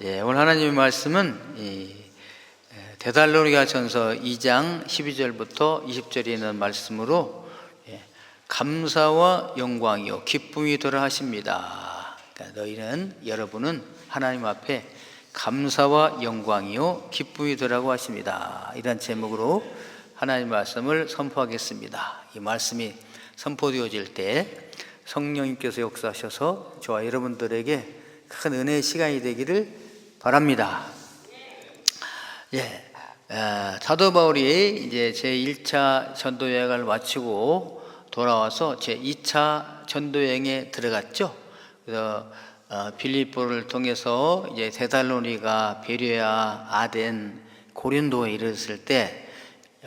오늘 하나님의 말씀은 데살로니가전서 2장 12절부터 20절에 있는 말씀으로 감사와 영광이요 기쁨이 되라 하십니다. 그러니까 여러분은 하나님 앞에 감사와 영광이요 기쁨이 되라고 하십니다. 이런 제목으로 하나님의 말씀을 선포하겠습니다. 이 말씀이 선포되어질 때 성령님께서 역사하셔서 저와 여러분들에게 큰 은혜의 시간이 되기를 바랍니다. 사도 바울이 이제 제 1차 전도 여행을 마치고 돌아와서 제 2차 전도 여행에 들어갔죠. 그래서 빌립보를 통해서 이제 데살로니가, 베레아, 아덴, 고린도에 이르렀을 때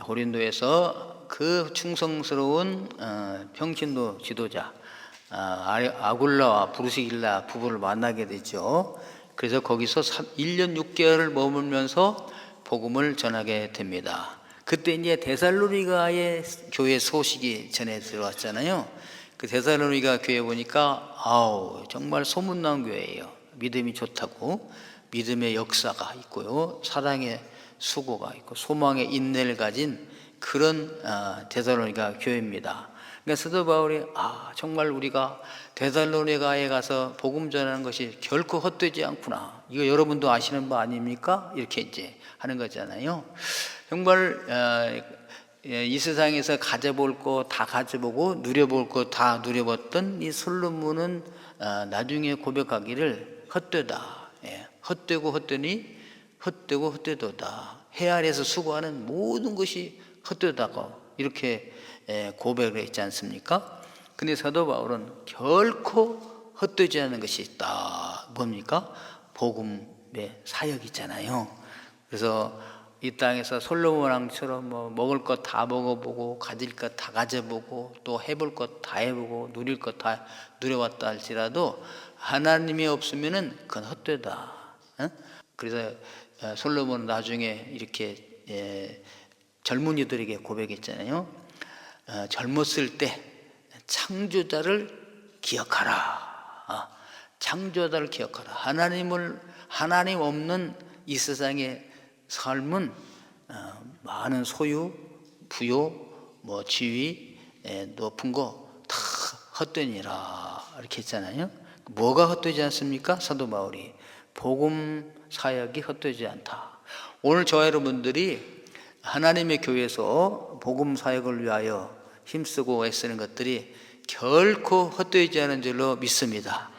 고린도에서 그 충성스러운 평신도 지도자 아굴라와 브루스길라 부부를 만나게 되죠. 그래서 거기서 1년 6개월을 머물면서 복음을 전하게 됩니다. 그때 이제 데살로니가의 교회 소식이 전해 들어왔잖아요. 그 데살로니가 교회 보니까 정말 소문난 교회예요. 믿음이 좋다고, 믿음의 역사가 있고요, 사랑의 수고가 있고 소망의 인내를 가진 그런 데살로니가 교회입니다. 그러니까 사도 바울이 정말 우리가 데살로니가에 가서 복음 전하는 것이 결코 헛되지 않구나, 이거 여러분도 아시는 바 아닙니까? 이렇게 이제 하는 거잖아요. 정말 이 세상에서 가져볼 거 다 가져보고 누려볼 거 다 누려봤던 이 솔로몬은 나중에 고백하기를 헛되다, 헛되고 헛되니 헛되고 헛되도다, 해 아래에서 수고하는 모든 것이 헛되다고 이렇게 고백을 했지 않습니까? 근데 사도 바울은 결코 헛되지 않는 것이 있다. 뭡니까? 복음의 사역이 있잖아요. 그래서 이 땅에서 솔로몬 왕처럼 먹을 것 다 먹어보고 가질 것 다 가져보고 또 해볼 것 다 해보고 누릴 것 다 누려봤다 할지라도 하나님이 없으면은 그건 헛되다. 그래서 솔로몬은 나중에 이렇게 젊은이들에게 고백했잖아요. 젊었을 때 창조자를 기억하라. 창조자를 기억하라. 하나님 없는 이 세상의 삶은 많은 소유, 부요, 지위, 높은 거 다 헛되니라 이렇게 했잖아요. 뭐가 헛되지 않습니까? 사도 바울이 복음 사역이 헛되지 않다. 오늘 저와 여러분들이 하나님의 교회에서 복음 사역을 위하여 힘쓰고 애쓰는 것들이 결코 헛되지 않은 줄로 믿습니다.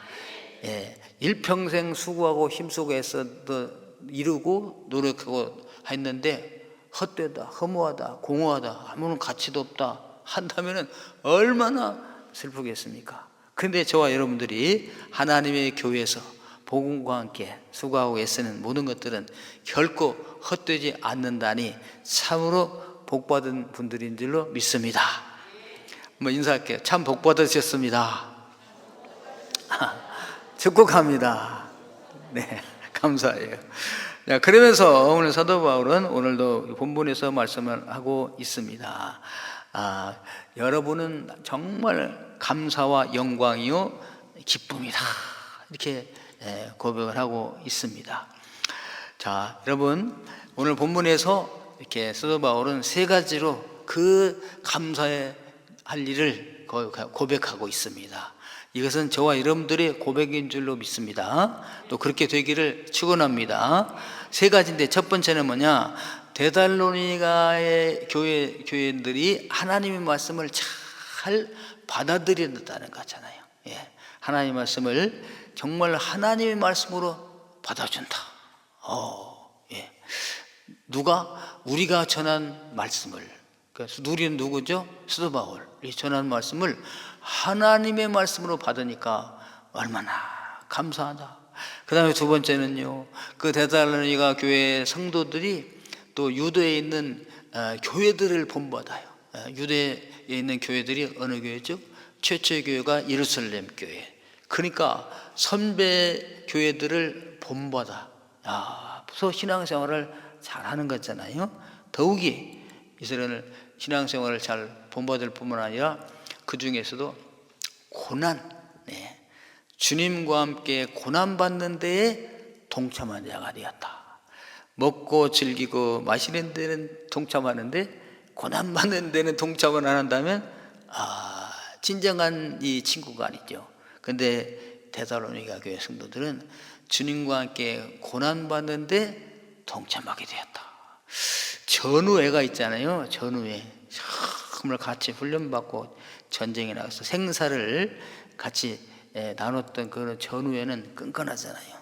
일평생 수고하고 힘쓰고 애써도 이루고 노력하고 했는데 헛되다, 허무하다, 공허하다, 아무런 가치도 없다 한다면 얼마나 슬프겠습니까? 그런데 저와 여러분들이 하나님의 교회에서 복음과 함께 수고하고 애쓰는 모든 것들은 결코 헛되지 않는다니 참으로 복받은 분들인 줄로 믿습니다. 한번 인사할게요. 참 복받으셨습니다. 축복합니다. 네, 감사해요. 그러면서 오늘 사도 바울은 오늘도 본문에서 말씀을 하고 있습니다. 여러분은 정말 감사와 영광이요 기쁨이다, 이렇게 고백을 하고 있습니다. 자, 여러분, 오늘 본문에서 이렇게 사도 바울은 세 가지로 그 감사의 할 일을 고백하고 있습니다. 이것은 저와 여러분들의 고백인 줄로 믿습니다. 또 그렇게 되기를 축원합니다. 세 가지인데 첫 번째는 뭐냐? 데살로니가의 교회들이 하나님의 말씀을 잘 받아들인다는 거잖아요. 하나님의 말씀을 정말 하나님의 말씀으로 받아준다. 누가? 우리가 전한 말씀을, 그래서 우리는 누구죠? 사도 바울이 전한 말씀을 하나님의 말씀으로 받으니까 얼마나 감사하다. 그 다음에 두 번째는요, 그 데살로니가 교회 성도들이 또 유대에 있는 교회들을 본받아요. 유대에 있는 교회들이 어느 교회죠? 최초의 교회가 예루살렘 교회. 그러니까 선배 교회들을 본받아 그래서 신앙생활을 잘하는 거잖아요. 더욱이 이스라엘은 신앙생활을 잘 본받을 뿐만 아니라 그 중에서도 고난, 주님과 함께 고난받는 데에 동참한 자가 되었다. 먹고 즐기고 마시는 데는 동참하는데 고난받는 데는 동참을 안 한다면 진정한 이 친구가 아니죠. 근데 데살로니가 교회 성도들은 주님과 함께 고난받는데 동참하게 되었다. 전우회가 있잖아요. 전우회. 정말 같이 훈련받고 전쟁에 나가서 생사를 같이 나눴던 그런 전우회는 끈끈하잖아요.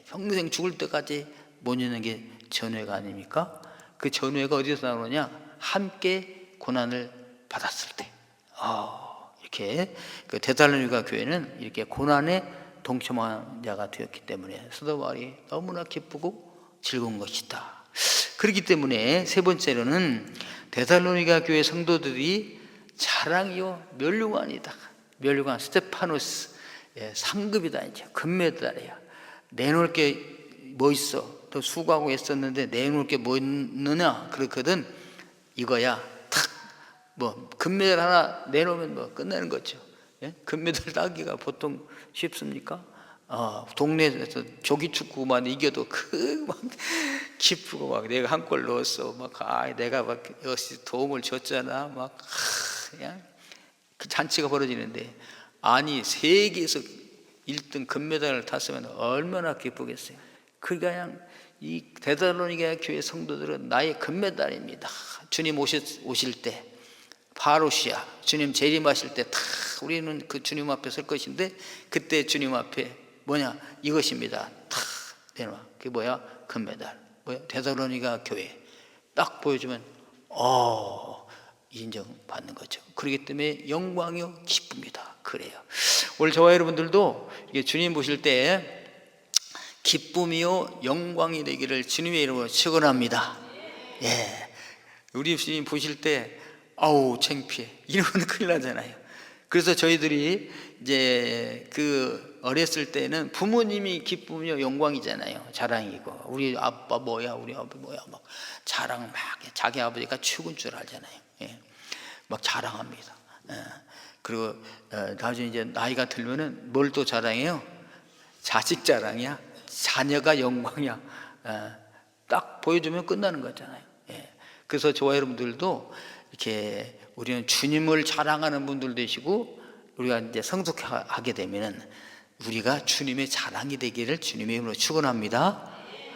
평생 죽을 때까지 못 잊는 게 전우회가 아닙니까? 그 전우회가 어디서 나오느냐? 함께 고난을 받았을 때. 이렇게 그 데살로니가 교회는 이렇게 고난에 동참한 자가 되었기 때문에 사도 바울이 너무나 기쁘고 즐거운 것이다. 그렇기 때문에 세 번째로는 데살로니가 교회 성도들이 자랑이요 면류관이다. 면류관 스테파노스 상급이다. 이제 금메달이야. 내놓을 게 뭐 있어? 또 수고하고 했었는데 내놓을 게 뭐 있느냐? 그렇거든. 이거야. 탁 뭐 금메달 하나 내놓으면 뭐 끝나는 거죠. 금메달 따기가 보통 쉽습니까? 동네에서 조기축구만 이겨도 막 기쁘고 막 내가 한 골 넣었어. 막 내가 막 역시 도움을 줬잖아. 막 그냥 그 잔치가 벌어지는데 세계에서 1등 금메달을 탔으면 얼마나 기쁘겠어요. 그냥 이 데살로니가 교회 성도들은 나의 금메달입니다. 주님 오실 때 파루시아 주님 재림하실 때 다 우리는 그 주님 앞에 설 것인데 그때 주님 앞에 뭐냐 이것입니다. 다 내놔. 그게 뭐야? 금메달. 뭐야? 데살로니가 교회 딱 보여주면 인정받는 거죠. 그렇기 때문에 영광이요 기쁩니다. 그래요. 오늘 저와 여러분들도 이게 주님 보실 때 기쁨이요 영광이 되기를 주님의 이름으로 축원합니다. 우리 주님 보실 때 창피해 이러면 큰일 나잖아요. 그래서 저희들이 이제 그 어렸을 때는 부모님이 기쁨이요 영광이잖아요. 자랑이고 우리 아빠 뭐야 우리 아빠 뭐야 막 자랑 막 자기 아버지가 최고인 줄 알잖아요. 막 자랑합니다. 그리고 나중에 이제 나이가 들면은 뭘 또 자랑해요? 자식 자랑이야. 자녀가 영광이야. 딱 보여주면 끝나는 거잖아요. 그래서 저와 여러분들도 이렇게 우리는 주님을 자랑하는 분들 되시고 우리가 이제 성숙하게 되면은 우리가 주님의 자랑이 되기를 주님의 이름으로 축원합니다.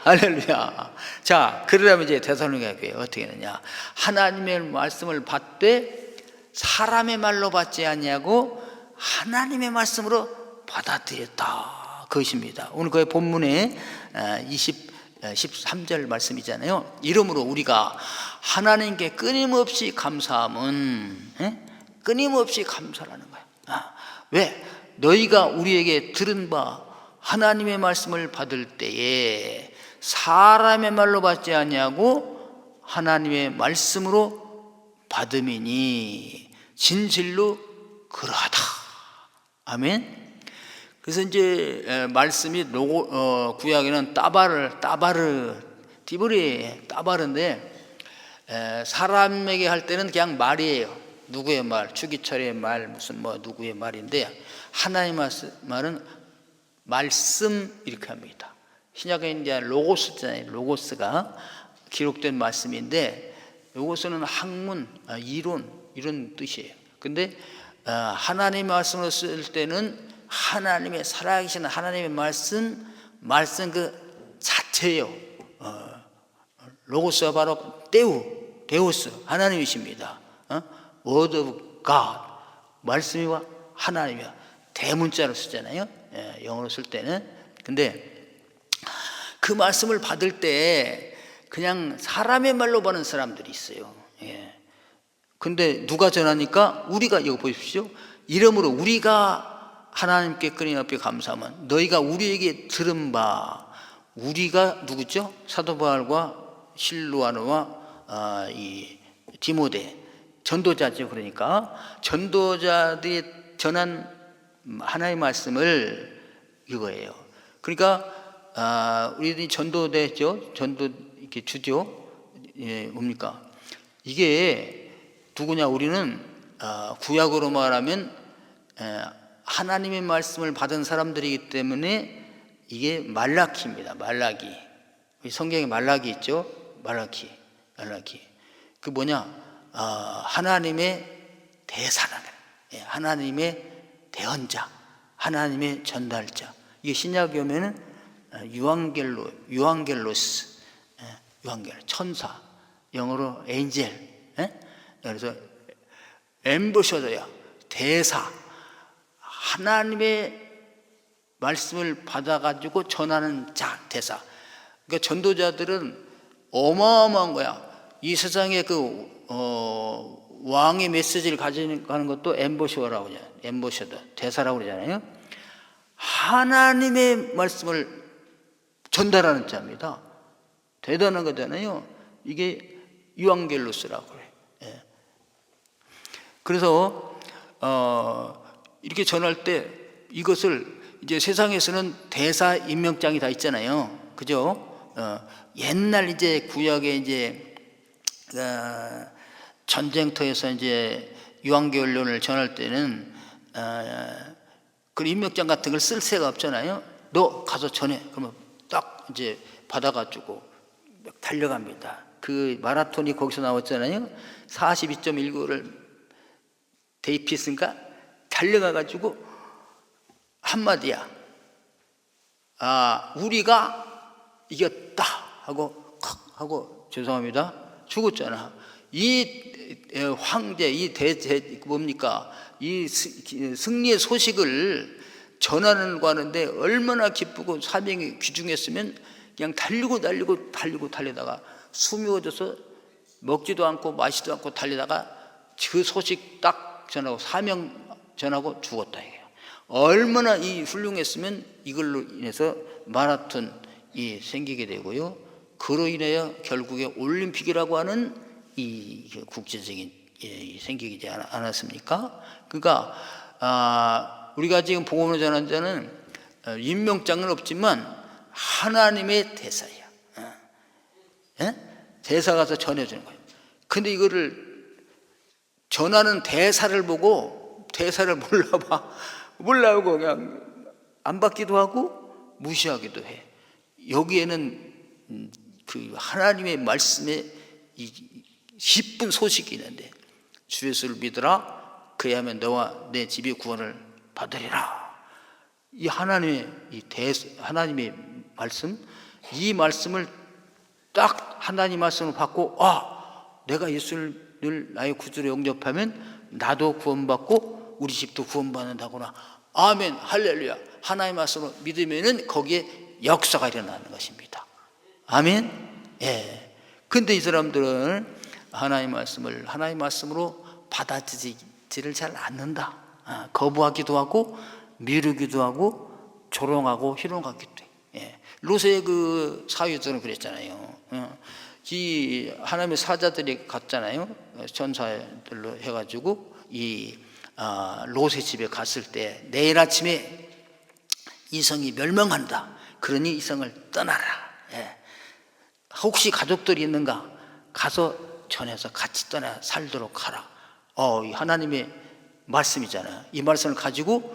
할렐루야. 자, 그러려면 이제 데살로니가 교회 어떻게 하느냐? 하나님의 말씀을 받되 사람의 말로 받지 아니하고 하나님의 말씀으로 받아들였다. 그것입니다. 오늘 그 본문에 13절 말씀이잖아요. 이러므로 우리가 하나님께 끊임없이 감사함은 끊임없이 감사라는 거야. 왜? 너희가 우리에게 들은 바 하나님의 말씀을 받을 때에 사람의 말로 받지 아니하고 하나님의 말씀으로 받음이니 진실로 그러하다. 아멘. 그래서 이제 말씀이 구약에는 따바르인데 사람에게 할 때는 그냥 말이에요. 누구의 말, 주기철의 말, 무슨 뭐 누구의 말인데 하나님 말은 말씀 이렇게 합니다. 신약에 이제 로고스잖아요. 로고스가 기록된 말씀인데 로고스는 학문, 이론 이런 뜻이에요. 근데 하나님의 말씀을 쓸 때는 하나님의 살아계신 하나님의 말씀 그 자체예요. 로고스가 바로 데우스 하나님이십니다. Word of God 말씀이와 하나님이와 대문자로 쓰잖아요. 영어로 쓸 때는. 근데 그 말씀을 받을 때 그냥 사람의 말로 받는 사람들이 있어요. 근데 누가 전하니까 우리가 이거 보십시오. 이러므로 우리가 하나님께 끊임없이 감사하면 너희가 우리에게 들은 바 우리가 누구죠? 사도 바울과 실루아노와 이 디모데 전도자죠. 그러니까 전도자들이 전한 하나님의 말씀을 이거예요. 그러니까 우리들이 전도되죠. 전도 이렇게 주죠. 뭡니까? 이게 누구냐? 우리는 구약으로 말하면 하나님의 말씀을 받은 사람들이기 때문에 이게 말라키입니다. 말라기. 성경에 말라기 있죠? 말라키. 그 뭐냐? 하나님의 대사라는, 하나님의 대언자, 하나님의 전달자. 이게 신약에 오면은 유앙겔로스, 천사, 영어로 엔젤. 그래서 엠버셔더야, 대사. 하나님의 말씀을 받아가지고 전하는 자, 대사. 그러니까 전도자들은 어마어마한 거야. 이 세상에 왕의 메시지를 가져가는 것도 엠버셔라고 하잖아요. 엠버셔더, 대사라고 그러잖아요. 하나님의 말씀을 전달하는 자입니다. 대단한 거잖아요. 이게 유앙겔로스라고 그래요. 그래서 이렇게 전할 때 이것을 이제 세상에서는 대사 임명장이 다 있잖아요. 그죠? 옛날 이제 구약에 이제 전쟁터에서 이제 유앙겔론을 전할 때는 그 임명장 같은 걸 쓸 새가 없잖아요. 너 가서 전해. 그러면 딱 이제 받아가지고 달려갑니다. 그 마라톤이 거기서 나왔잖아요. 42.19를 데이피스인가 달려가가지고 한마디야. 우리가 이겼다 하고 죄송합니다. 죽었잖아. 이 황제, 이 뭡니까? 이 승리의 소식을 전하는 하는데 얼마나 기쁘고 사명이 귀중했으면 그냥 달리다가 숨이 어져서 먹지도 않고 마시지도 않고 달리다가 그 소식 딱 전하고 사명 전하고 죽었다 이게요. 얼마나 이 훌륭했으면 이걸로 인해서 마라톤이 생기게 되고요. 그로 인하여 결국에 올림픽이라고 하는 이 국제적인 생기게 되지 않았습니까? 그러니까 우리가 지금 복음을 전하는 자는 임명장은 없지만 하나님의 대사야. 대사 가서 전해주는 거예요. 근데 이거를 전하는 대사를 보고 대사를 몰라보고 그냥 안 받기도 하고 무시하기도 해. 여기에는 그 하나님의 말씀에 이 기쁜 소식이 있는데 주 예수를 믿으라. 그야면 너와 내 집이 구원을 받으리라. 이 하나님의 하나님의 말씀, 이 말씀을 딱 하나님 말씀을 받고 내가 예수를 나의 구주로 영접하면 나도 구원받고 우리 집도 구원받는다구나. 아멘, 할렐루야. 하나님 말씀을 믿으면은 거기에 역사가 일어나는 것입니다. 아멘. 근데 이 사람들은 하나님 말씀으로 받아들이지를 잘 않는다. 거부하기도 하고 미루기도 하고 조롱하고 희롱하기도 해. 롯의 그 사위들은 그랬잖아요. 이 하나님의 사자들이 갔잖아요. 전사들로 해가지고 이 롯의 집에 갔을 때 내일 아침에 이 성이 멸망한다. 그러니 이 성을 떠나라. 혹시 가족들이 있는가? 가서 전해서 같이 떠나 살도록 하라. 이 하나님의 말씀이잖아요. 이 말씀을 가지고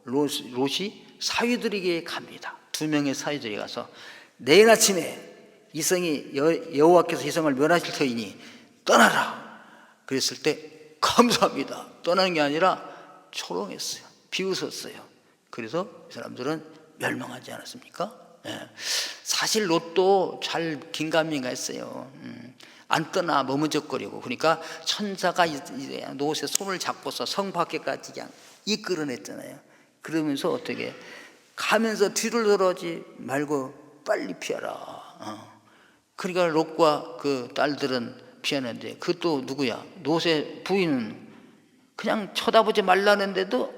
롯이 사위들에게 갑니다. 2명의 사위들이 가서 내일 아침에 이 성이 여호와께서 이 성을 멸하실 터이니 떠나라. 그랬을 때 감사합니다. 떠나는 게 아니라 초롱했어요. 비웃었어요. 그래서 이 사람들은 멸망하지 않았습니까? 사실 롯도 잘 긴가민가했어요. 안 떠나 머뭇적거리고. 그러니까 천사가 롯의 손을 잡고서 성 밖에까지 그냥 이끌어냈잖아요. 그러면서 어떻게 가면서 뒤를 돌아오지 말고 빨리 피하라. 그러니까 롯과 그 딸들은 피하는데 그 또 누구야? 롯의 부인은 그냥 쳐다보지 말라는데도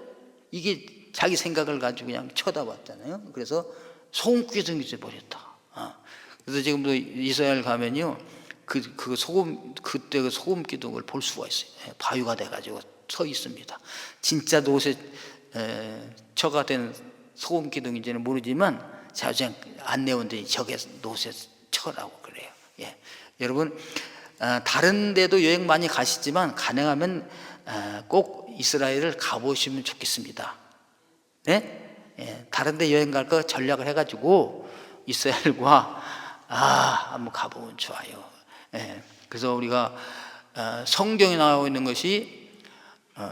이게 자기 생각을 가지고 그냥 쳐다봤잖아요. 그래서 소금기둥이 돼버렸다. 그래서 지금도 이스라엘 가면요, 그때 그 소금 기둥을 볼 수가 있어요. 바위가 돼가지고 서 있습니다. 진짜 롯의 처가 된 소금 기둥인지는 모르지만 자주 안내원들이 저게 롯의 처라고 그래요. 여러분, 다른 데도 여행 많이 가시지만 가능하면 꼭 이스라엘을 가보시면 좋겠습니다. 다른 데 여행 갈 거 전략을 해가지고 이스라엘과 한번 가보면 좋아요. 그래서 우리가 성경에 나와 있는 것이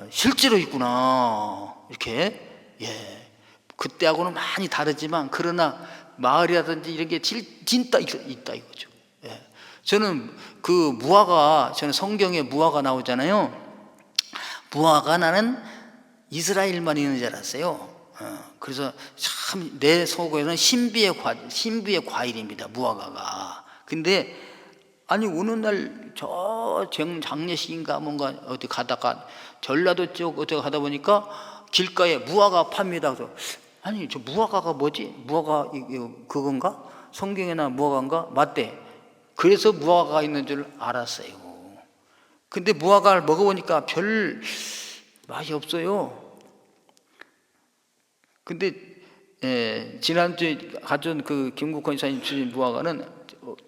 실제로 있구나 이렇게 그때하고는 많이 다르지만 그러나 마을이라든지 이런 게 진짜 있다 이거죠. 저는 그 무화과, 저는 성경에 무화과 나오잖아요. 무화과 나는 이스라엘만 있는 줄 알았어요. 그래서 참 내 속에는 신비의 과일입니다, 무화과가. 근데 아니 어느 날 저 장례식인가 뭔가 어디 가다가 전라도 쪽 어디 가다 보니까 길가에 무화과 팝니다. 그래서 아니 저 무화과가 뭐지? 무화과 그건가? 성경에나 무화과인가? 맞대. 그래서 무화과가 있는 줄 알았어요. 근데 무화과를 먹어보니까 별 맛이 없어요. 근데 지난주에 가져온 그 김국헌 이사님 주신 무화과는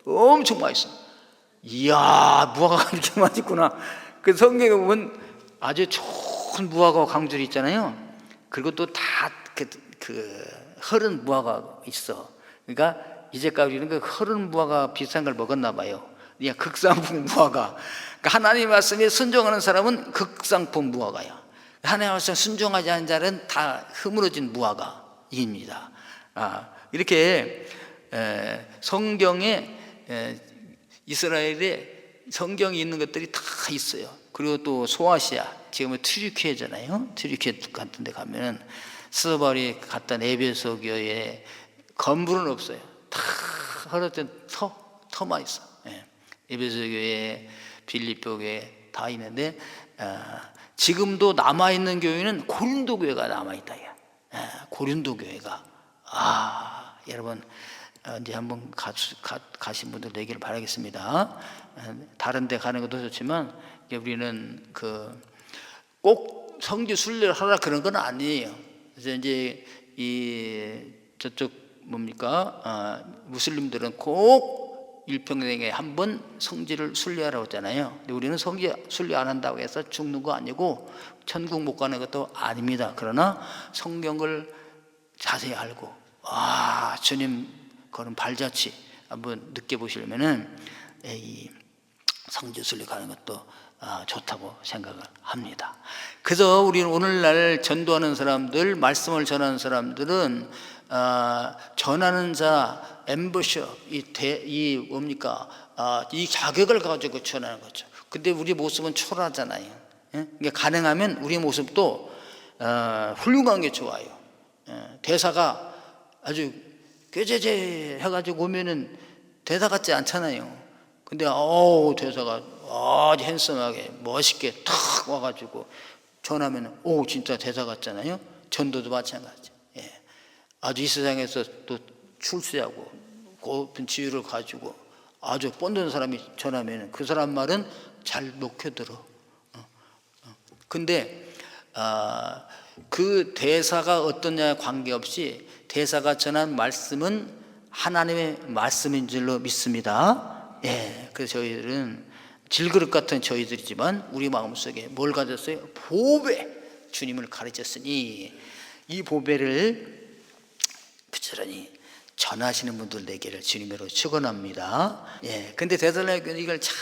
엄청 맛있어. 이야, 무화과가 이렇게 맛있구나. 그 성경에 보면 아주 좋은 무화과 강줄이 있잖아요. 그리고 또 다 그 흐른 무화과가 있어. 그러니까 이제까지 우리는 그 흐른 무화과 비싼 걸 먹었나 봐요. 그냥 극상품 무화과. 그러니까 하나님 말씀에 순종하는 사람은 극상품 무화과야. 하나님 말씀 순종하지 않은 자는 다 흐물어진 무화과입니다. 이렇게 성경에 이스라엘에 성경이 있는 것들이 다 있어요. 그리고 또 소아시아, 지금은 튀르키예잖아요. 튀르키예 같은 데 가면 스바울이 갔던 에베소 교회에 건물은 없어요. 다 흐르던 터만 있어. 에베소 교회, 빌립보 교회 다 있는데 지금도 남아있는 교회는 고린도 교회가 남아있다. 고린도 교회가. 여러분 이제 한번 가신 분들 되기를 바라겠습니다. 다른 데 가는 것도 좋지만 우리는 꼭 성지 순례를 하라 그런 건 아니에요. 그래서 이제 저쪽 뭡니까? 무슬림들은 꼭 일평생에 한 번 성지를 순례하라고 했잖아요. 근데 우리는 성지 순례 안 한다고 해서 죽는 거 아니고 천국 못 가는 것도 아닙니다. 그러나 성경을 자세히 알고 주님 그런 발자취 한번 느껴보시려면은 이 성지 순례 가는 것도 좋다고 생각을 합니다. 그래서 우리는 오늘날 전도하는 사람들, 말씀을 전하는 사람들은 전하는 자, 엠버셔, 이 뭡니까? 이 자격을 가지고 전하는 거죠. 근데 우리 모습은 초라하잖아요. 그러니까 가능하면 우리 모습도 훌륭한 게 좋아요. 대사가 아주 꾀죄죄 해가지고 오면은 대사 같지 않잖아요. 근데 대사가 아주 핸섬하게 멋있게 탁 와가지고 전하면 진짜 대사 같잖아요. 전도도 마찬가지. 아주 이 세상에서 또 출세하고 높은 지위를 가지고 아주 뻔든 사람이 전하면 그 사람 말은 잘 먹혀들어. 근데 그 대사가 어떠냐에 관계없이 대사가 전한 말씀은 하나님의 말씀인 줄로 믿습니다. 그래서 저희들은 질그릇 같은 저희들이지만 우리 마음속에 뭘 가졌어요? 보배, 주님을 가르쳤으니 이 보배를 부지런히 전하시는 분들 되기를 주님으로 축원합니다. 근데 데살로니가 이걸 잘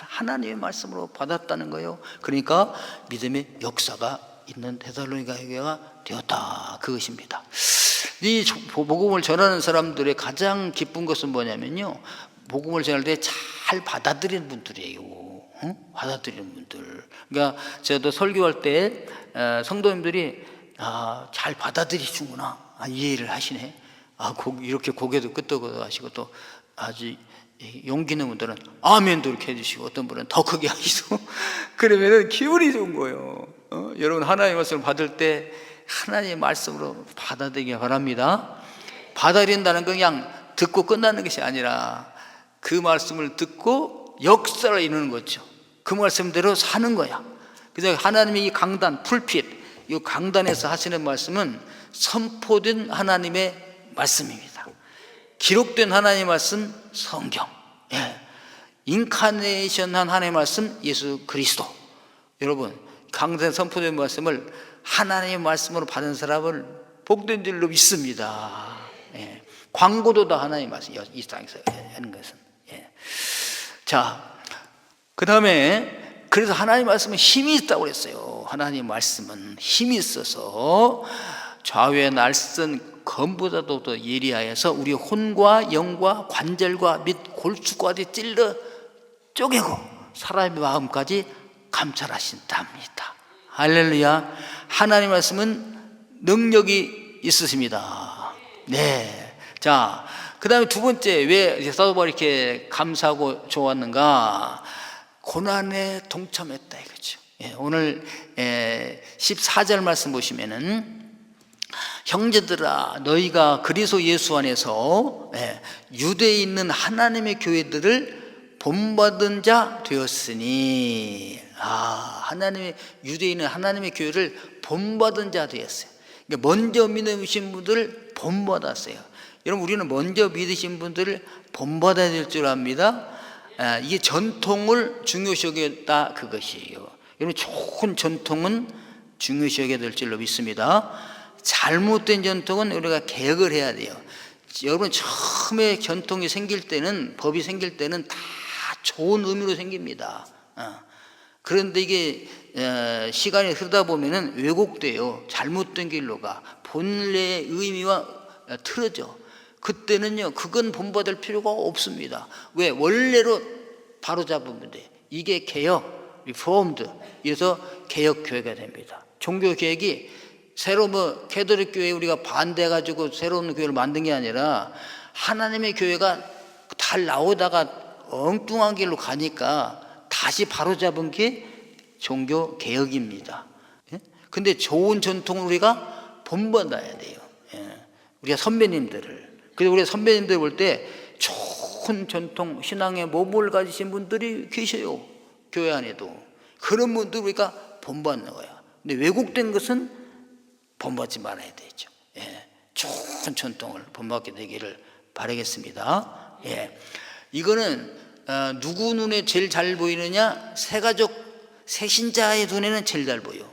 하나님의 말씀으로 받았다는 거예요. 그러니까 믿음의 역사가 있는 데살로니가 교회가 되었다, 그것입니다. 이 복음을 전하는 사람들의 가장 기쁜 것은 뭐냐면요, 복음을 전할 때 잘 받아들이는 분들이에요. 받아들이는 분들. 그러니까 저도 설교할 때 성도님들이 잘 받아들이시구나, 이해를 하시네. 이렇게 고개도 끄덕끄덕 하시고, 또 아주 용기 있는 분들은 아멘도 이렇게 해주시고, 어떤 분은 더 크게 하시고 그러면은 기분이 좋은 거예요. 여러분 하나님의 말씀을 받을 때 하나님의 말씀으로 받아들이기 바랍니다. 받아들인다는 건 그냥 듣고 끝나는 것이 아니라 그 말씀을 듣고 역사를 이루는 거죠. 그 말씀대로 사는 거야. 그래서 하나님의 이 강단, 풀핏, 이 강단에서 하시는 말씀은 선포된 하나님의 말씀입니다. 기록된 하나님의 말씀, 성경. 인카네이션한 하나님의 말씀, 예수 그리스도. 여러분, 강단 선포된 말씀을 하나님의 말씀으로 받은 사람을 복된 줄로 믿습니다. 예. 광고도 다 하나님 말씀, 이 땅에서 하는 것은. 예. 자, 그 다음에 그래서 하나님 말씀은 힘이 있다고 그랬어요. 하나님 말씀은 힘이 있어서 좌우의 날선 검보다도 더 예리하여서 우리 혼과 영과 관절과 및 골수까지 찔러 쪼개고 사람의 마음까지 감찰하신답니다. 할렐루야. 하나님 말씀은 능력이 있으십니다. 네. 자, 그 다음에 두 번째, 왜 사도 바울이 이렇게 감사하고 좋았는가? 고난에 동참했다 이거죠. 예, 오늘 14절 말씀 보시면은 형제들아 너희가 그리스도 예수 안에서 유대에 있는 하나님의 교회들을 본받은 자 되었으니, 하나님의 유대에 있는 하나님의 교회를 본받은 자 되었어요. 그러니까 먼저 믿으신 분들을 본받았어요. 여러분, 우리는 먼저 믿으신 분들을 본받아야 될 줄 압니다. 이게 전통을 중요시 여겼다 그것이에요. 여러분, 좋은 전통은 중요시 여겨야 될 줄로 믿습니다. 잘못된 전통은 우리가 개혁을 해야 돼요. 여러분, 처음에 전통이 생길 때는, 법이 생길 때는 다 좋은 의미로 생깁니다. 그런데 이게 시간이 흐르다 보면은 왜곡돼요. 잘못된 길로 가. 본래의 의미와 틀어져. 그때는요, 그건 본받을 필요가 없습니다. 왜? 원래로 바로잡으면 돼. 이게 개혁, 리폼드. 이래서 개혁교회가 됩니다. 종교개혁이 새로 캐톨릭 교회 우리가 반대해가지고 새로운 교회를 만든 게 아니라 하나님의 교회가 잘 나오다가 엉뚱한 길로 가니까 다시 바로잡은 게 종교개혁입니다. 근데 좋은 전통을 우리가 본받아야 돼요. 우리가 선배님들을. 그래서 우리 선배님들 볼 때 좋은 전통, 신앙의 모범을 가지신 분들이 계셔요. 교회 안에도. 그런 분들 우리가 본받는 거야. 근데 왜곡된 것은 본받지 말아야 되죠. 좋은 전통을 본받게 되기를 바라겠습니다. 이거는 누구 눈에 제일 잘 보이느냐? 새가족, 새신자의 눈에는 제일 잘 보여.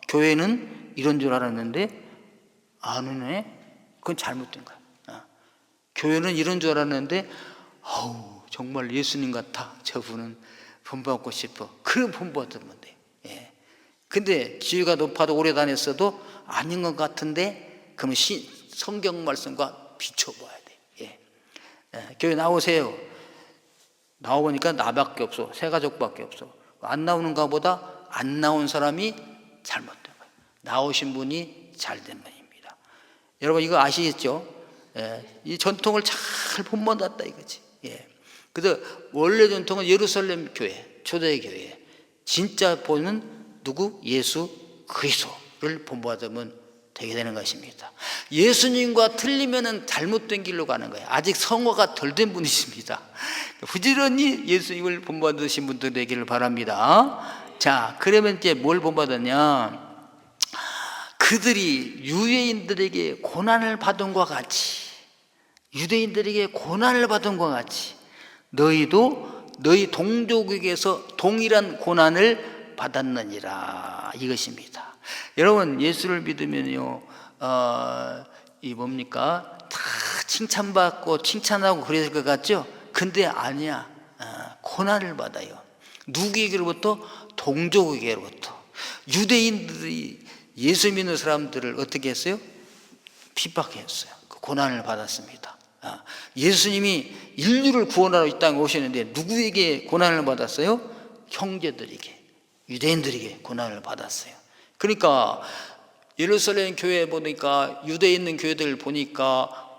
교회는 이런 줄 알았는데 안 오네? 그건 잘못된 거야. 교회는 이런 줄 알았는데 정말 예수님 같아. 저분은 본받고 싶어. 그럼 본받으면 돼. 근데 지위가 높아도 오래 다녔어도 아닌 것 같은데 그러면 성경 말씀과 비춰봐야 돼. 교회 나오세요. 나와보니까 나밖에 없어. 새 가족밖에 없어. 안 나오는가 보다 안 나온 사람이 잘못된 거예요. 나오신 분이 잘된 분입니다. 여러분, 이거 아시겠죠? 이 전통을 잘 본받았다 이거지. 그래서 원래 전통은 예루살렘 교회, 초대 교회. 진짜 보는 누구? 예수 그리스도를 본받으면 되게 되는 것입니다. 예수님과 틀리면은 잘못된 길로 가는 거예요. 아직 성화가 덜 된 분이십니다. 부지런히 예수님을 본받으신 분들 되기를 바랍니다. 자, 그러면 이제 뭘 본받았냐? 그들이 유대인들에게 고난을 받은 것과 같이, 유대인들에게 고난을 받은 것과 같이 너희도 너희 동족에게서 동일한 고난을 받았느니라 이것입니다. 여러분, 예수를 믿으면요, 이 뭡니까? 다 칭찬받고 칭찬하고 그럴 것 같죠? 근데 아니야. 고난을 받아요. 누구에게로부터? 동족에게로부터. 유대인들이 예수 믿는 사람들을 어떻게 했어요? 핍박했어요. 그 고난을 받았습니다. 예수님이 인류를 구원하러 이 땅에 오시는데 누구에게 고난을 받았어요? 형제들에게, 유대인들에게 고난을 받았어요. 그러니까 예루살렘 교회 보니까, 유대에 있는 교회들 보니까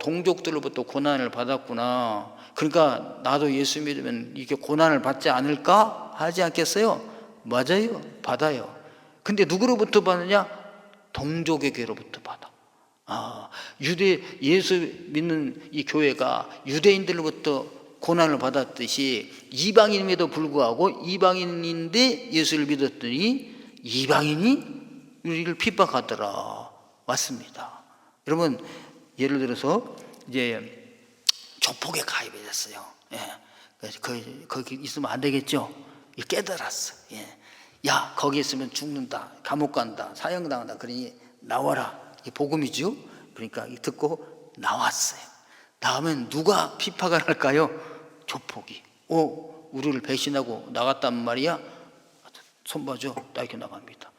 동족들로부터 고난을 받았구나. 그러니까 나도 예수 믿으면 이게 고난을 받지 않을까 하지 않겠어요? 맞아요, 받아요. 근데 누구로부터 받느냐? 동족에게로부터 받아. 예수 믿는 이 교회가 유대인들로부터 고난을 받았듯이 이방인임에도 불구하고 이방인인데 예수를 믿었더니 이방인이 우리를 핍박하더라. 맞습니다. 여러분, 예를 들어서 이제 조폭에 가입이 됐어요. 그래서 거기 있으면 안 되겠죠. 깨달았어. 야, 거기 있으면 죽는다, 감옥 간다, 사형당한다, 그러니 나와라. 이 복음이죠. 그러니까 듣고 나왔어요. 나오면 누가 핍박을 할까요? 조폭이. 우리를 배신하고 나갔단 말이야. 손봐줘. 이렇게 나갑니다.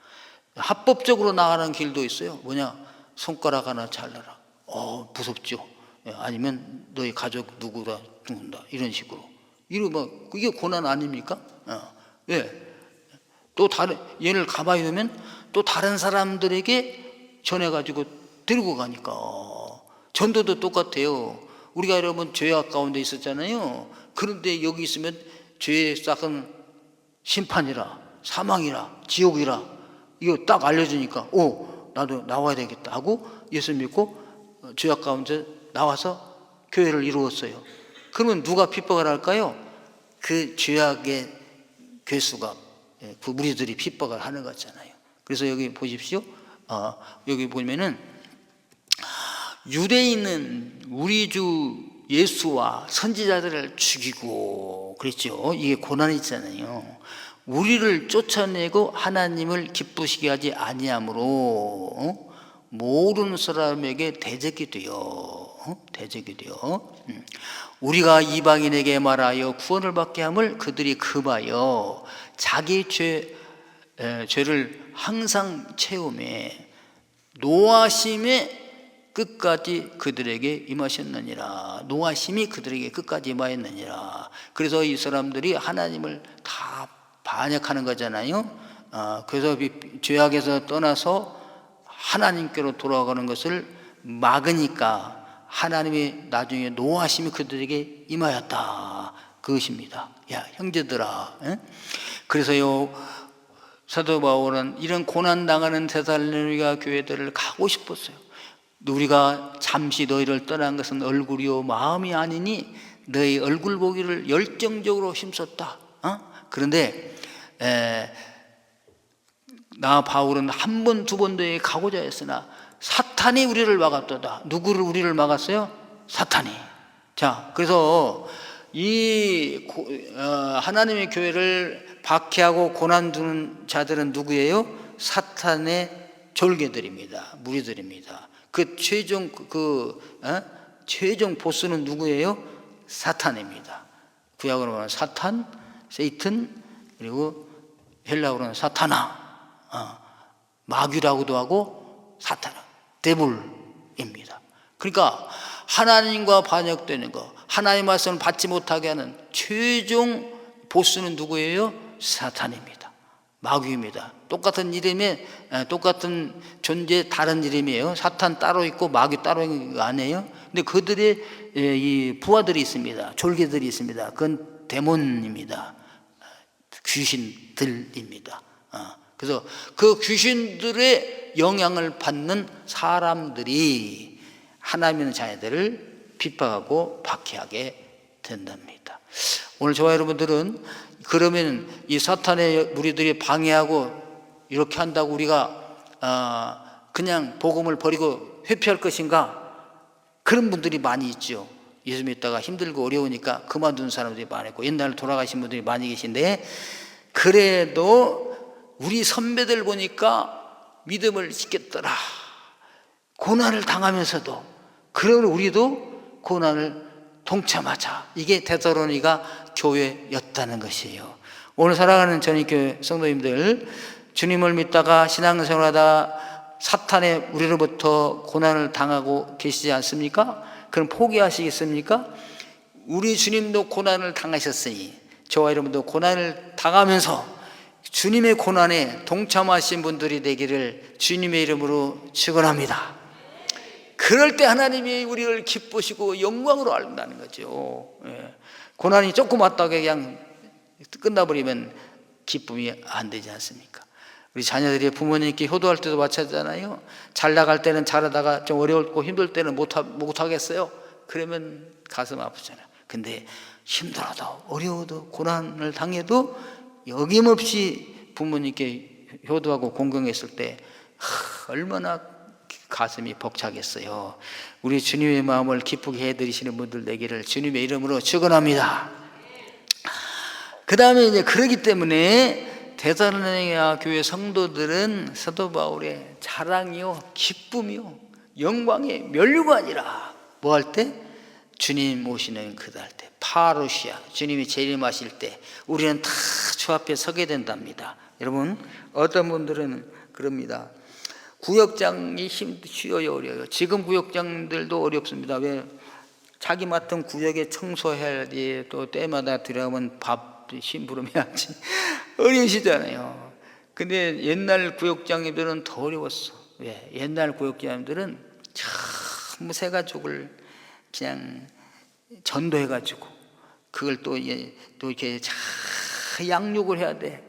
합법적으로 나가는 길도 있어요. 뭐냐? 손가락 하나 잘라라. 무섭죠. 아니면 너희 가족 누구다 죽는다, 이런 식으로. 이게 고난 아닙니까? 예. 또 얘를 가만히 두면 또 다른 사람들에게 전해가지고 들고 가니까. 전도도 똑같아요. 우리가 여러분 죄악 가운데 있었잖아요. 그런데 여기 있으면 죄의 싹은 심판이라, 사망이라, 지옥이라, 이거 딱 알려주니까 나도 나와야 되겠다 하고 예수 믿고 죄악 가운데 나와서 교회를 이루었어요. 그러면 누가 핍박을 할까요? 그 죄악의 괴수가, 그 무리들이 핍박을 하는 거잖아요. 그래서 여기 보십시오. 여기 보면은 유대인은 우리 주 예수와 선지자들을 죽이고 그랬죠. 이게 고난이 있잖아요. 우리를 쫓아내고 하나님을 기쁘시게 하지 아니하므로 모르는 사람에게 대적이 되어 우리가 이방인에게 말하여 구원을 받게 함을 그들이 금하여 자기 죄를 항상 채우매 노하심의 끝까지 그들에게 임하셨느니라. 노하심이 그들에게 끝까지 임하였느니라. 그래서 이 사람들이 하나님을 다 반역하는 거잖아요. 그래서 죄악에서 떠나서 하나님께로 돌아가는 것을 막으니까 하나님이 나중에 노하심이 그들에게 임하였다, 그것입니다. 야, 형제들아. 그래서요, 사도 바울은 이런 고난 당하는 데살로니가 교회들을 가고 싶었어요. 우리가 잠시 너희를 떠난 것은 얼굴이요 마음이 아니니 너희 얼굴 보기를 열정적으로 힘썼다. 그런데 나 바울은 한 번, 두 번 더 가고자 했으나 사탄이 우리를 막았도다. 누구를 우리를 막았어요? 사탄이. 자, 그래서 하나님의 교회를 박해하고 고난 주는 자들은 누구예요? 사탄의 졸개들입니다. 무리들입니다. 그 최종 보스는 누구예요? 사탄입니다. 구약으로 말하면 사탄, 세이튼, 그리고 헬라어로는 사타나, 마귀라고도 하고 사타나, 데블입니다. 그러니까 하나님과 반역되는 거, 하나님의 말씀을 받지 못하게 하는 최종 보스는 누구예요? 사탄입니다. 마귀입니다. 똑같은 이름에 똑같은 존재, 다른 이름이에요. 사탄 따로 있고 마귀 따로 있는 거 아니에요? 근데 그들의 이 부하들이 있습니다. 졸개들이 있습니다. 그건 데몬입니다. 귀신들입니다. 그래서 그 귀신들의 영향을 받는 사람들이 하나님의 자녀들을 핍박하고 박해하게 된답니다. 오늘 저와 여러분들은 그러면 이 사탄의 무리들이 방해하고 이렇게 한다고 우리가 그냥 복음을 버리고 회피할 것인가? 그런 분들이 많이 있죠. 예수 믿다가 힘들고 어려우니까 그만둔 사람들이 많았고 옛날 돌아가신 분들이 많이 계신데, 그래도 우리 선배들 보니까 믿음을 지켰더라. 고난을 당하면서도. 그러면 우리도 고난을 동참하자. 이게 데살로니가 교회였다는 것이에요. 오늘 사랑하는 전익교회 성도님들, 주님을 믿다가 신앙생활하다 사탄의 우리로부터 고난을 당하고 계시지 않습니까? 그럼 포기하시겠습니까? 우리 주님도 고난을 당하셨으니 저와 여러분도 고난을 당하면서 주님의 고난에 동참하신 분들이 되기를 주님의 이름으로 축원합니다. 그럴 때 하나님이 우리를 기쁘시고 영광으로 알린다는 거죠. 고난이 조금 왔다가 그냥 끝나버리면 기쁨이 안 되지 않습니까? 우리 자녀들이 부모님께 효도할 때도 마찬가지잖아요. 잘 나갈 때는 잘하다가 좀 어려웠고 힘들 때는 못하겠어요. 그러면 가슴 아프잖아요. 근데 힘들어도 어려워도 고난을 당해도 여김없이 부모님께 효도하고 공경했을 때 얼마나 가슴이 벅차겠어요. 우리 주님의 마음을 기쁘게 해드리시는 분들 되기를 주님의 이름으로 축원합니다. 그 다음에 이제 그러기 때문에 데살로니가 교회 성도들은 사도 바울의 자랑이요 기쁨이요 영광의 면류관이라. 뭐 할 때? 주님 오시는 그날 때, 파루시아, 주님이 재림하실 때 우리는 다 주 앞에 서게 된답니다. 여러분, 어떤 분들은 그럽니다. 구역장이 쉬워요, 어려워요? 지금 구역장들도 어렵습니다. 왜? 자기 맡은 구역에 청소해야지, 또 때마다 들어가면 밥 심부름 해야지. 어려우시잖아요. 근데 옛날 구역장님들은 더 어려웠어. 왜? 옛날 구역장님들은 전부 새 가족을 그냥 전도해가지고 그걸 또 이렇게 잘 양육을 해야 돼.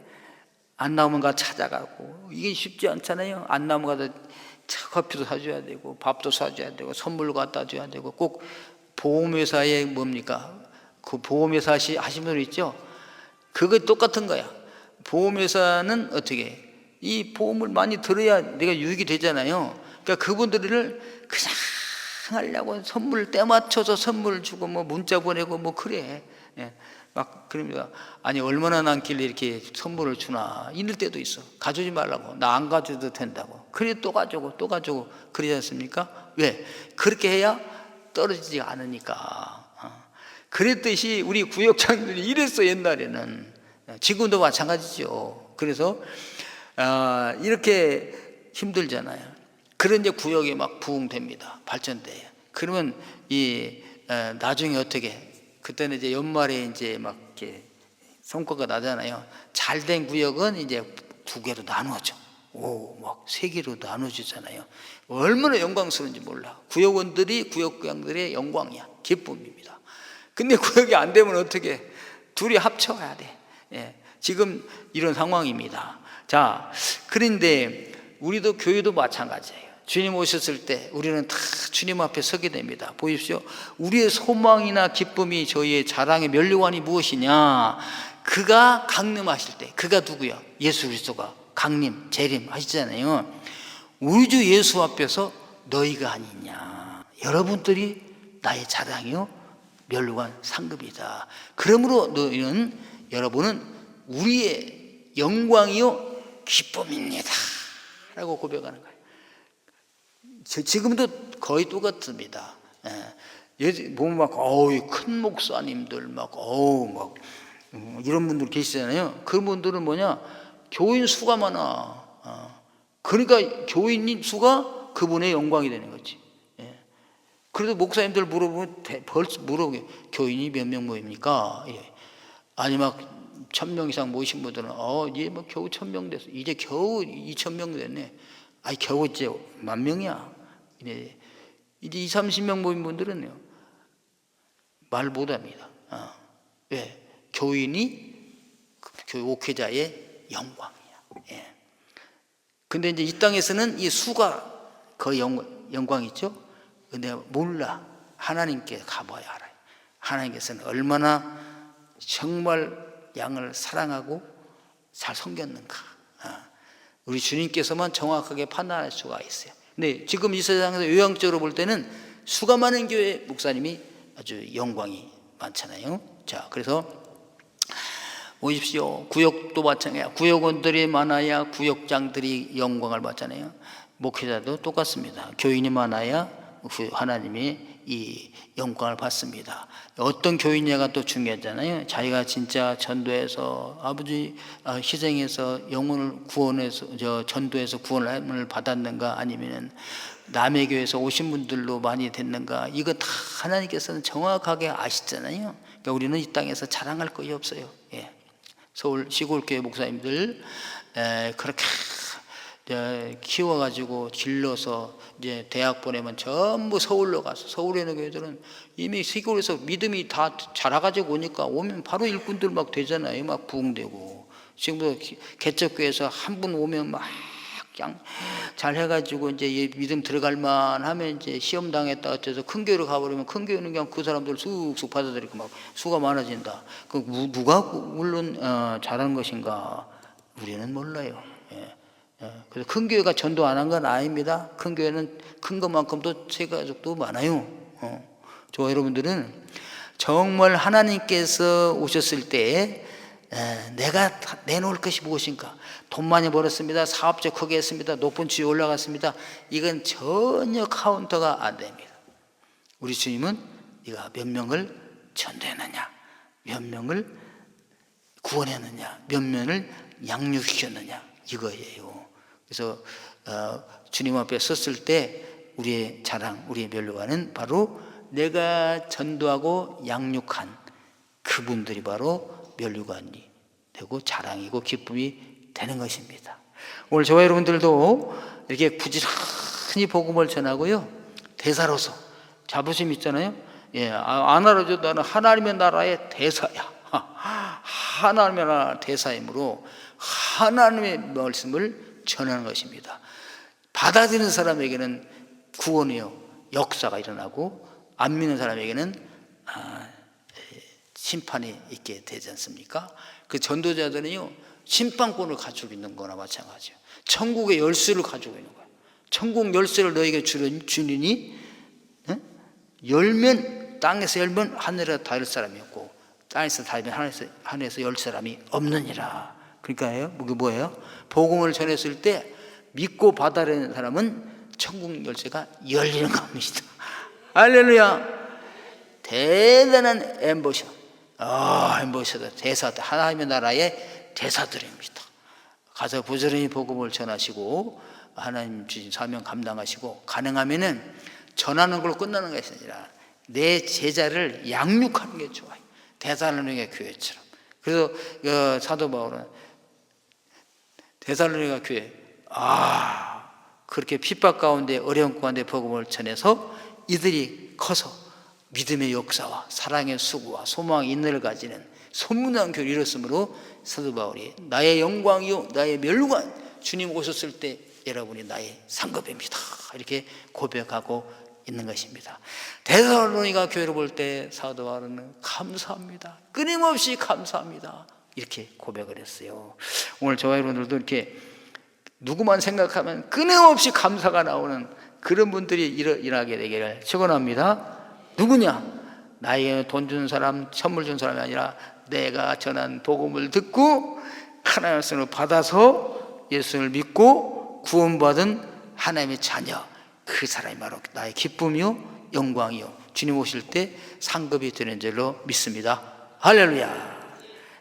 안 나오면 가 찾아가고, 이게 쉽지 않잖아요. 안 나오면 가서 커피도 사줘야 되고 밥도 사줘야 되고 선물 갖다 줘야 되고, 꼭 보험회사에 뭡니까? 그 보험회사 하신 분 있죠? 그거 똑같은 거야. 보험회사는 어떻게? 이 보험을 많이 들어야 내가 유익이 되잖아요. 그러니까 그분들을 그냥 하려고 선물 때 맞춰서 선물 주고 뭐 문자 보내고 뭐 그래. 예, 막 그럽니다. 아니 얼마나 남길래 이렇게 선물을 주나 이럴 때도 있어. 가져오지 말라고. 나 안 가져도 된다고. 그래 또 가져오고 또 가져오고 그러지 않습니까? 왜? 그렇게 해야 떨어지지 않으니까. 그랬듯이 우리 구역장들이 이랬어 옛날에는. 지금도 마찬가지죠. 그래서 이렇게 힘들잖아요. 그런 이제 구역이 막 부흥됩니다. 발전돼요. 그러면 나중에 어떻게? 그때는 이제 연말에 이제 막 이렇게 성과가 나잖아요. 잘된 구역은 이제 2개로 나누어져. 막 3개로 나눠지잖아요. 얼마나 영광스러운지 몰라. 구역장들의 영광이야. 기쁨입니다. 근데 구역이 안 되면 어떻게? 둘이 합쳐야 돼. 예, 지금 이런 상황입니다. 자, 그런데 우리도 교회도 마찬가지예요. 주님 오셨을 때 우리는 다 주님 앞에 서게 됩니다. 보십시오. 우리의 소망이나 기쁨이 저희의 자랑의 면류관이 무엇이냐? 그가 강림하실 때, 그가 누구야? 예수 그리스도가 강림, 재림 하시잖아요. 우리 주 예수 앞에서 너희가 아니냐? 여러분들이 나의 자랑이요 면류관 상급이다. 그러므로 여러분은 우리의 영광이요 기쁨입니다 라고 고백하는 거예요. 지금도 거의 똑같습니다. 보면 막 큰 목사님들 막 이런 분들 계시잖아요. 그분들은 뭐냐? 교인 수가 많아. 그러니까 교인 수가 그분의 영광이 되는 거지. 그래도 목사님들 물어보면 벌써 물어보게, 교인이 몇 명 모입니까? 아니 막 1000명 이상 모이신 분들은 이제 뭐 겨우 1000명 됐어. 이제 겨우 2000명 됐네. 아니 겨우 이제 10,000명이야. 이제 20-30명 모인 분들은요 말 못합니다. 왜? 교인이 교회 옥회자의 영광이야. 근데 이제 이 땅에서는 이 수가 거의 영광이죠. 근데 몰라. 하나님께 가봐야 알아요. 하나님께서는 얼마나 정말 양을 사랑하고 잘 섬겼는가. 우리 주님께서만 정확하게 판단할 수가 있어요. 근데 지금 이 세상에서 요양적으로 볼 때는 수가 많은 교회 목사님이 아주 영광이 많잖아요. 자, 그래서 보십시오. 구역도 마찬가지야. 구역원들이 많아야 구역장들이 영광을 받잖아요. 목회자도 똑같습니다. 교인이 많아야 하나님이 이 영광을 받습니다. 어떤 교인이냐가 또 중요하잖아요. 자기가 진짜 전도해서 아버지 희생해서 영혼을 구원해서 전도해서 구원을 받았는가, 아니면 남의 교회에서 오신 분들로 많이 됐는가, 이거 다 하나님께서는 정확하게 아시잖아요. 그러니까 우리는 이 땅에서 자랑할 것이 없어요. 서울 시골교회 목사님들 그렇게 키워가지고 길러서 이제 대학 보내면 전부 서울로 가서, 서울에 있는 교회들은 이미 시골에서 믿음이 다 자라가지고 오면 바로 일꾼들 막 되잖아요. 막 부흥되고. 지금도 개척교회에서 한 분 오면 막 그냥 잘 해가지고 이제 믿음 들어갈만 하면 이제 시험 당했다 어째서 큰 교회로 가버리면 큰 교회는 그냥 그 사람들 쑥쑥 받아들이고 막 수가 많아진다. 그 누가 물론 잘한 것인가 우리는 몰라요. 그래서 큰 교회가 전도 안 한 건 아닙니다. 큰 교회는 큰 것만큼도 세가족도 많아요. 저와 여러분들은 정말 하나님께서 오셨을 때 내가 내놓을 것이 무엇인가? 돈 많이 벌었습니다. 사업적 크게 했습니다. 높은 지위에 올라갔습니다. 이건 전혀 카운터가 안 됩니다. 우리 주님은 네가 몇 명을 전도했느냐, 몇 명을 구원했느냐, 몇 명을 양육시켰느냐, 이거예요. 그래서 주님 앞에 섰을 때 우리의 자랑, 우리의 면류관은 바로 내가 전도하고 양육한 그분들이 바로 면류관이 되고 자랑이고 기쁨이 되는 것입니다. 오늘 저와 여러분들도 이렇게 부지런히 복음을 전하고요, 대사로서 자부심 있잖아요. 안 알아줘도 나는 하나님의 나라의 대사야. 하나님의 나라 대사이므로 하나님의 말씀을 전하는 것입니다. 받아들이는 사람에게는 구원이요, 역사가 일어나고, 안 믿는 사람에게는 심판이 있게 되지 않습니까? 그 전도자들은요, 심판권을 가지고 있는 거나 마찬가지예요. 천국의 열쇠를 가지고 있는 거예요. 천국 열쇠를 너에게 주리니, 열면, 땅에서 열면 하늘에 닿을 사람이 없고, 땅에서 닿으면 하늘에서 열 사람이 없느니라. 그러니까요, 그게 뭐예요? 복음을 전했을 때 믿고 받아들이는 사람은 천국 열쇠가 열리는 겁니다. 할렐루야. 대단한 엠보셔. 엠보셔들, 대사들, 하나님의 나라의 대사들입니다. 가서 부지런히 복음을 전하시고 하나님 주신 사명 감당하시고, 가능하면은 전하는 걸로 끝나는 것이 아니라 내 제자를 양육하는 게 좋아요. 데살로니가 교회처럼. 그래서 사도 바울은 데살로니가 교회, 그렇게 핍박 가운데 어려움 가운데 복음을 전해서 이들이 커서 믿음의 역사와 사랑의 수고와 소망의 인내를 가지는 소문난 교회를 이뤘으므로 사도 바울이 나의 영광이요 나의 면류관, 주님 오셨을 때 여러분이 나의 상급입니다, 이렇게 고백하고 있는 것입니다. 데살로니가 교회를 볼 때 사도 바울은 감사합니다, 끊임없이 감사합니다, 이렇게 고백을 했어요. 오늘 저와 여러분들도 이렇게 누구만 생각하면 끊임없이 감사가 나오는 그런 분들이 일하게 되기를 축원합니다. 누구냐? 나에게 돈 준 사람, 선물 준 사람이 아니라 내가 전한 복음을 듣고 하나님의 말씀을 받아서 예수를 믿고 구원받은 하나님의 자녀, 그 사람이 바로 나의 기쁨이요 영광이요 주님 오실 때 상급이 되는 줄로 믿습니다. 할렐루야.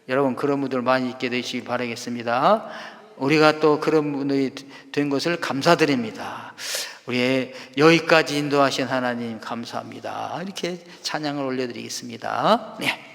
여러분, 그런 분들 많이 있게 되시기 바라겠습니다. 우리가 또 그런 분들이 된 것을 감사드립니다. 우리의 여기까지 인도하신 하나님 감사합니다. 이렇게 찬양을 올려드리겠습니다. 네.